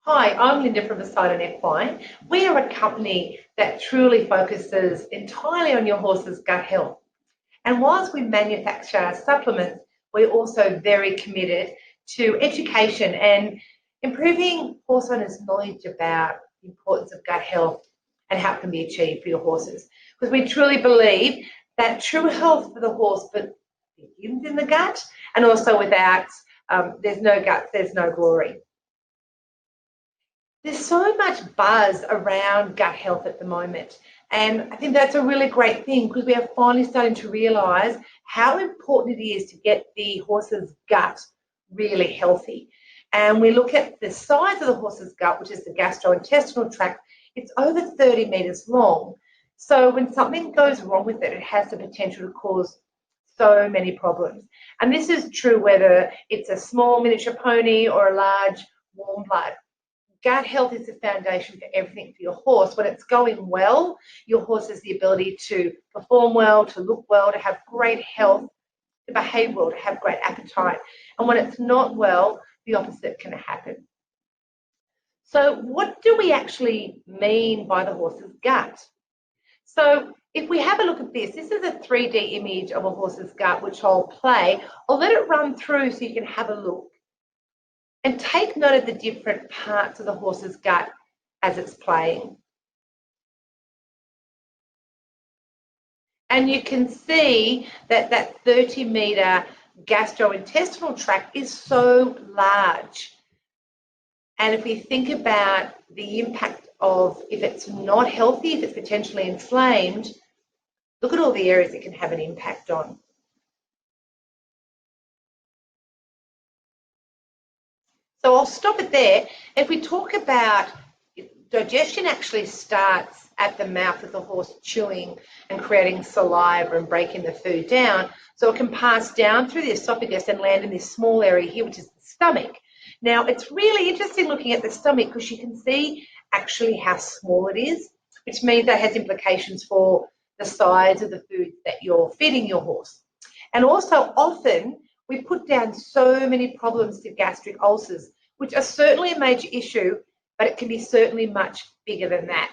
Hi, I'm Linda from Aside Equine. We are a company that truly focuses entirely on your horse's gut health. And whilst we manufacture supplements, we're also very committed to education and improving horse owners' knowledge about the importance of gut health and how it can be achieved for your horses. Because we truly believe that true health for the horse begins in the gut, and also without, there's no gut, there's no glory. There's so much buzz around gut health at the moment. And I think that's a really great thing because we are finally starting to realise how important it is to get the horse's gut really healthy. And we look at the size of the horse's gut, which is the gastrointestinal tract, it's over 30 metres long. So when something goes wrong with it, it has the potential to cause so many problems. And this is true whether it's a small miniature pony or a large warm blood. Gut health is the foundation for everything for your horse. When it's going well, your horse has the ability to perform well, to look well, to have great health, to behave well, to have great appetite. And when it's not well, the opposite can happen. So what do we actually mean by the horse's gut? So if we have a look at this is a 3D image of a horse's gut, which I'll play. I'll let it run through so you can have a look. And take note of the different parts of the horse's gut as it's playing. And you can see that that 30-metre gastrointestinal tract is so large. And if we think about the impact of if it's not healthy, if it's potentially inflamed, look at all the areas it can have an impact on. So I'll stop it there. If we talk about digestion, actually starts at the mouth of the horse chewing and creating saliva and breaking the food down. So it can pass down through the esophagus and land in this small area here, which is the stomach. Now, it's really interesting looking at the stomach because you can see actually how small it is, which means that has implications for the size of the food that you're feeding your horse. And also often we put down so many problems to gastric ulcers, which are certainly a major issue, but it can be certainly much bigger than that.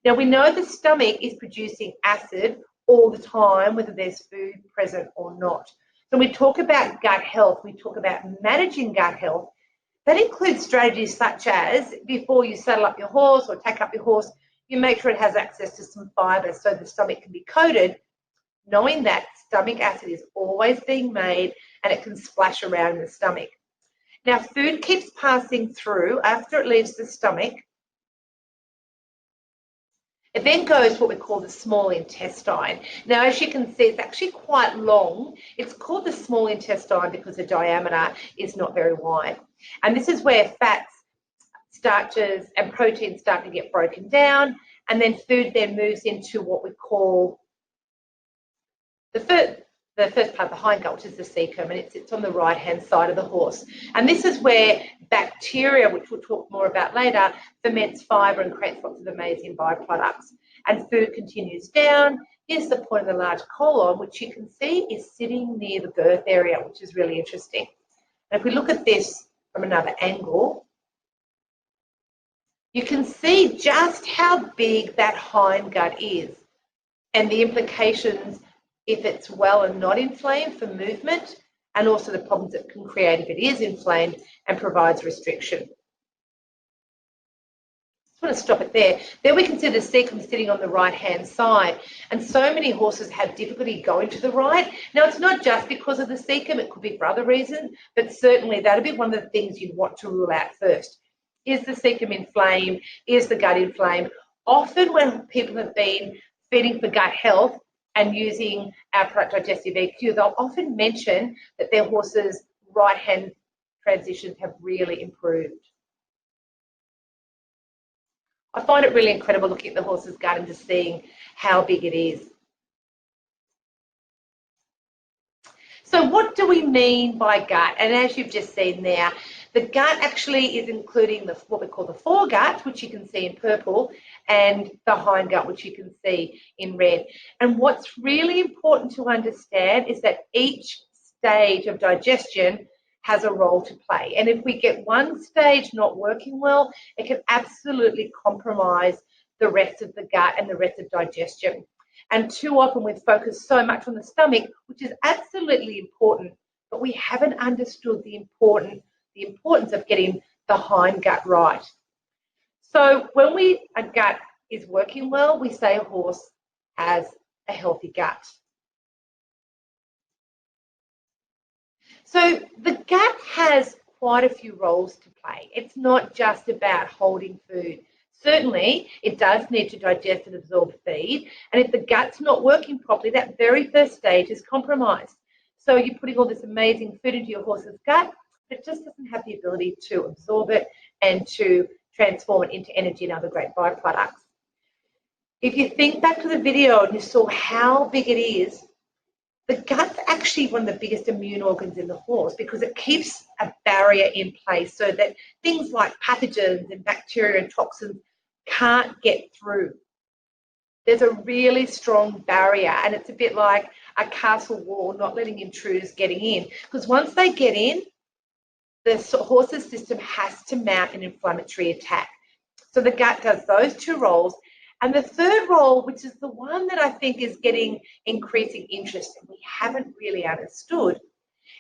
Now, we know the stomach is producing acid all the time, whether there's food present or not. So when we talk about gut health, we talk about managing gut health. That includes strategies such as before you saddle up your horse or tack up your horse, you make sure it has access to some fibre so the stomach can be coated, knowing that stomach acid is always being made and it can splash around in the stomach. Now, food keeps passing through after it leaves the stomach. It then goes what we call the small intestine. Now, as you can see, it's actually quite long. It's called the small intestine because the diameter is not very wide. And this is where fats, starches, and proteins start to get broken down, and then food then moves into what we call the first part of the hindgut, which is the cecum, and it sits on the right-hand side of the horse. And this is where bacteria, which we'll talk more about later, ferments fibre and creates lots of amazing byproducts. And food continues down. Here's the point of the large colon, which you can see is sitting near the birth area, which is really interesting. And if we look at this from another angle, you can see just how big that hindgut is and the implications if it's well and not inflamed for movement, and also the problems it can create if it is inflamed and provides restriction. Just want to stop it there. Then we can see the cecum sitting on the right-hand side, and so many horses have difficulty going to the right. Now, it's not just because of the cecum, it could be for other reasons, but certainly that'll be one of the things you'd want to rule out first. Is the cecum inflamed? Is the gut inflamed? Often when people have been feeding for gut health and using our product Digestive EQ, they'll often mention that their horses' right-hand transitions have really improved. I find it really incredible looking at the horse's gut and just seeing how big it is. So what do we mean by gut? And as you've just seen there, the gut actually is including what we call the foregut, which you can see in purple, and the hindgut, which you can see in red. And what's really important to understand is that each stage of digestion has a role to play. And if we get one stage not working well, it can absolutely compromise the rest of the gut and the rest of digestion. And too often we've focused so much on the stomach, which is absolutely important, but we haven't understood the importance of getting the hindgut right. So when a gut is working well, we say a horse has a healthy gut. So the gut has quite a few roles to play. It's not just about holding food. Certainly, it does need to digest and absorb feed. And if the gut's not working properly, that very first stage is compromised. So you're putting all this amazing food into your horse's gut, but it just doesn't have the ability to absorb it and to transform it into energy and other great byproducts. If you think back to the video and you saw how big it is, the gut's actually one of the biggest immune organs in the horse because it keeps a barrier in place so that things like pathogens and bacteria and toxins can't get through. There's a really strong barrier, and it's a bit like a castle wall not letting intruders getting in, because once they get in, the horse's system has to mount an inflammatory attack. So the gut does those two roles. And the third role, which is the one that I think is getting increasing interest and we haven't really understood,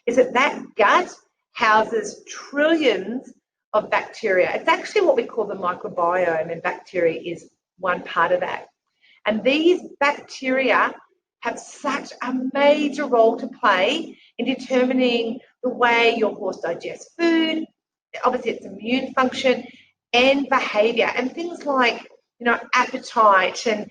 is that gut houses trillions of bacteria. It's actually what we call the microbiome, and bacteria is one part of that. And these bacteria have such a major role to play in determining the way your horse digests food, obviously its immune function and behavior, and things like appetite and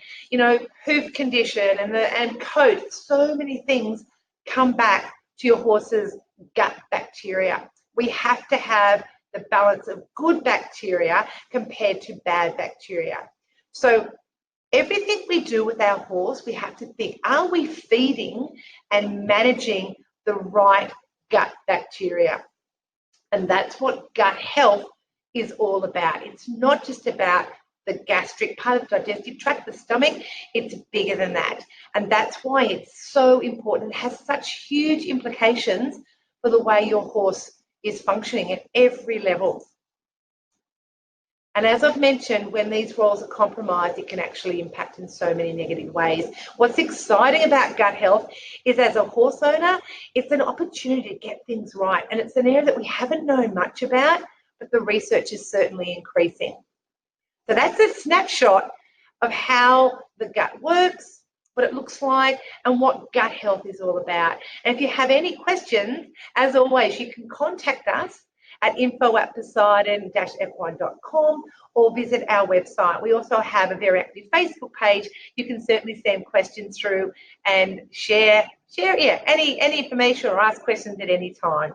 hoof condition and coat. So many things come back to your horse's gut bacteria. We have to have the balance of good bacteria compared to bad bacteria. So everything we do with our horse, we have to think, are we feeding and managing the right gut bacteria? And that's what gut health is all about. It's not just about the gastric part of the digestive tract, the stomach. It's bigger than that. And that's why it's so important. It has such huge implications for the way your horse is functioning at every level. And as I've mentioned, when these roles are compromised, it can actually impact in so many negative ways. What's exciting about gut health is, as a horse owner, it's an opportunity to get things right. And it's an area that we haven't known much about, but the research is certainly increasing. So that's a snapshot of how the gut works, what it looks like, and what gut health is all about. And if you have any questions, as always, you can contact us at info@poseidon-equine.com or visit our website. We also have a very active Facebook page. You can certainly send questions through and share any information or ask questions at any time.